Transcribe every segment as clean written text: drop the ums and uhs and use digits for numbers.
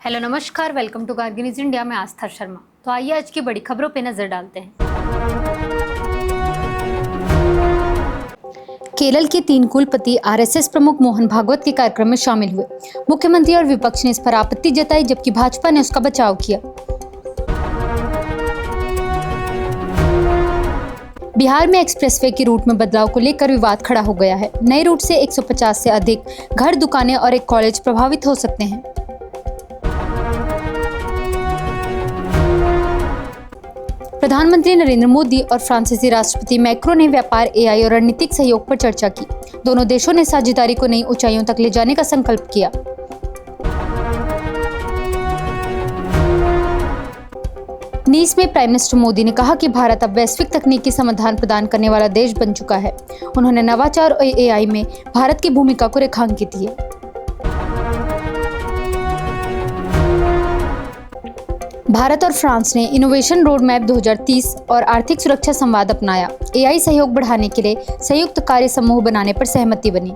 Hello नमस्कार, welcome to Kargil news India में आस्था शर्मा। तो आइए आज की बड़ी खबरों पे नजर डालते हैं। केरल के 3 कुलपति आरएसएस प्रमुख मोहन भागवत के कार्यक्रम में शामिल हुए। मुख्यमंत्री और विपक्ष ने इस पर आपत्ति जताई, जबकि भाजपा ने उसका बचाव किया। बिहार में एक्सप्रेसवे के रूट में बदलाव को लेकर विवाद खड़ा हो गया है। नए रूट से 150 से अधिक घर, दुकानें और एक कॉलेज प्रभावित हो सकते हैं। प्रधानमंत्री नरेंद्र मोदी और फ्रांसीसी राष्ट्रपति मैक्रो ने व्यापार, एआई और रणनीतिक सहयोग पर चर्चा की। दोनों देशों ने साझेदारी को नई ऊंचाइयों तक ले जाने का संकल्प किया। नीस में प्राइम मिनिस्टर मोदी ने कहा कि भारत अब वैश्विक तकनीकी समाधान प्रदान करने वाला देश बन चुका है। उन्होंने नवाचार और एआई में भारत की भूमिका को रेखांकित किया। भारत और फ्रांस ने इनोवेशन रोड मैप 2030 और आर्थिक सुरक्षा संवाद अपनाया। एआई सहयोग बढ़ाने के लिए संयुक्त कार्य समूह बनाने पर सहमति बनी।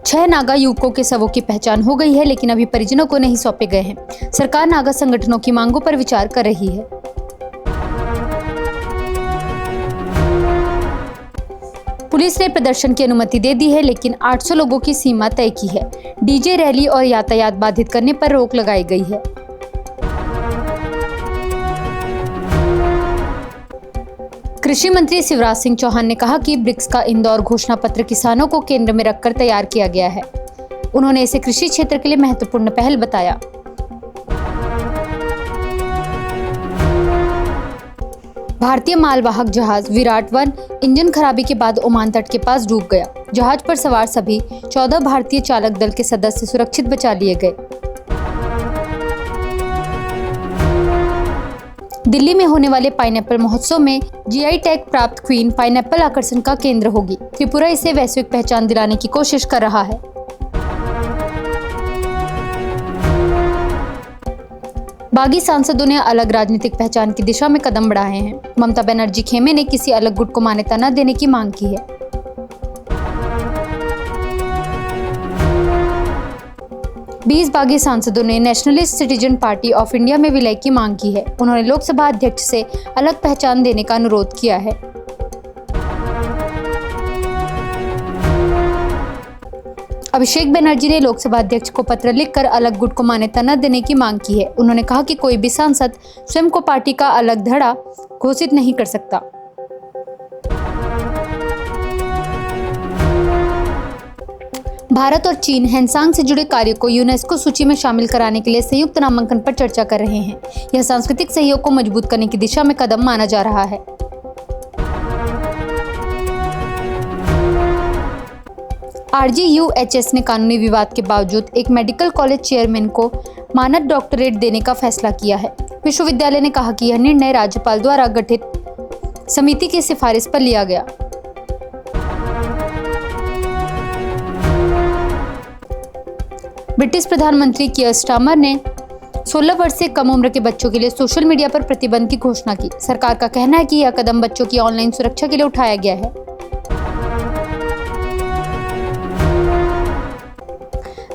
6 नागा युवकों के शवों की पहचान हो गई है, लेकिन अभी परिजनों को नहीं सौंपे गए हैं। सरकार नागा संगठनों की मांगों पर विचार कर रही है। पुलिस ने प्रदर्शन की अनुमति दे दी है, लेकिन 800 लोगों की सीमा तय की है। डीजे, रैली और यातायात बाधित करने पर रोक लगाई गई है। कृषि मंत्री शिवराज सिंह चौहान ने कहा कि ब्रिक्स का इंदौर घोषणा पत्र किसानों को केंद्र में रखकर तैयार किया गया है। उन्होंने इसे कृषि क्षेत्र के लिए महत्वपूर्ण पहल बताया। भारतीय मालवाहक जहाज विराट-1 इंजन खराबी के बाद ओमान तट के पास डूब गया। जहाज पर सवार सभी 14 भारतीय चालक दल के सदस्य सुरक्षित बचा लिए गए। दिल्ली में होने वाले पाइनएप्पल महोत्सव में जीआई टैग प्राप्त क्वीन पाइनएप्पल आकर्षण का केंद्र होगी। त्रिपुरा इसे वैश्विक पहचान दिलाने की कोशिश कर रहा है। बागी सांसदों ने अलग राजनीतिक पहचान की दिशा में कदम बढ़ाए हैं। ममता बनर्जी खेमे ने किसी अलग गुट को मान्यता न देने की मांग की है। बीस बागी सांसदों ने nationalist citizen party of India में विलय की मांग की है। उन्होंने लोकसभा अध्यक्ष से अलग पहचान देने का अनुरोध किया है। अभिषेक बनर्जी ने लोकसभा अध्यक्ष को पत्र लिखकर अलग गुट को मान्यता न देने की मांग की है। उन्होंने कहा कि कोई भी सांसद स्वयं को पार्टी का अलग धड़ा घोषित नहीं कर सकता। भारत और चीन हैंसांग से जुड़े कार्यों को यूनेस्को सूची में शामिल कराने के लिए संयुक्त नामांकन पर चर्चा कर रहे हैं। यह सांस्कृतिक सहयोग को मजबूत करने की दिशा में कदम माना जा रहा है। RGUHS ने कानूनी विवाद के बावजूद एक मेडिकल कॉलेज चेयरमैन को मानद डॉक्टरेट देने का फैसला किया है। विश्वविद्यालय ने कहा कि यह निर्णय राज्यपाल द्वारा गठित समिति की सिफारिश पर लिया गया। ब्रिटिश प्रधानमंत्री कियर स्टारमर ने 16 वर्ष से कम उम्र के बच्चों के लिए सोशल मीडिया पर प्रतिबंध की घोषणा की। सरकार का कहना है कि यह कदम बच्चों की ऑनलाइन सुरक्षा के लिए उठाया गया है।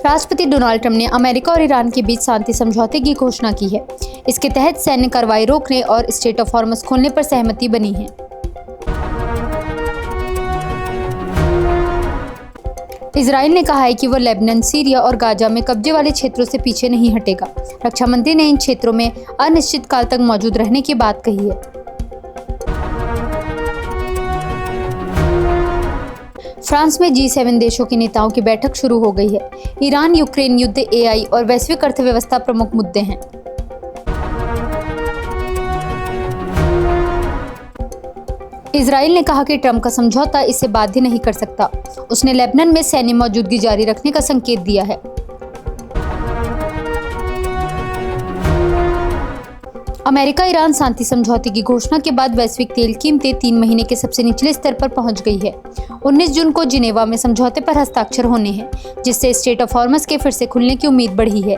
राष्ट्रपति डोनाल्ड ट्रंप ने अमेरिका और ईरान के बीच शांति समझौते की घोषणा की है। इसके तहत सैन्य कार्रवाई रोकने और स्ट्रेट ऑफ हॉर्मस खोलने पर सहमति बनी है। इजराइल ने कहा है कि वह लेबनान, सीरिया और गाजा में कब्जे वाले क्षेत्रों से पीछे नहीं हटेगा। रक्षा मंत्री ने इन क्षेत्रों में अनिश्चित काल तक मौजूद रहने की बात कही है। फ्रांस में G7 देशों के नेताओं की बैठक शुरू हो गई है। ईरान यूक्रेन युद्ध, एआई और वैश्विक अर्थव्यवस्था प्रमुख मुद्दे हैं। इजराइल ने कहा कि ट्रंप का समझौता इसे बाध्य नहीं कर सकता। उसने लेबनान में सैन्य मौजूदगी जारी रखने का संकेत दिया है। अमेरिका ईरान शांति समझौते की घोषणा के बाद वैश्विक तेल कीमतें 3 महीने के सबसे निचले स्तर पर पहुंच गई है। 19 जून को जिनेवा में समझौते पर हस्ताक्षर होने हैं, जिससे स्ट्रेट ऑफ हॉर्मस के फिर से खुलने की उम्मीद बढ़ी है।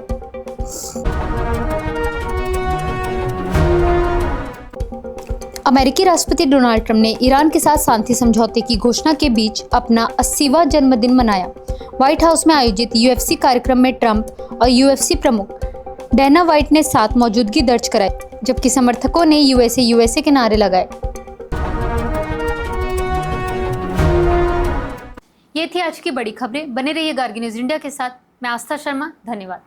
अमेरिकी राष्ट्रपति डोनाल्ड ट्रंप ने ईरान के साथ शांति समझौते की घोषणा के बीच अपना 80वां जन्मदिन मनाया। व्हाइट हाउस में आयोजित यूएफसी कार्यक्रम में ट्रंप और यूएफसी प्रमुख डैना व्हाइट ने साथ मौजूदगी दर्ज कराई, जबकि समर्थकों ने यूएसए यूएसए के नारे लगाए। ये थी आज की बड़ी खबरें। बने रहिए गार्गी न्यूज इंडिया के साथ। मैं आस्था शर्मा, धन्यवाद।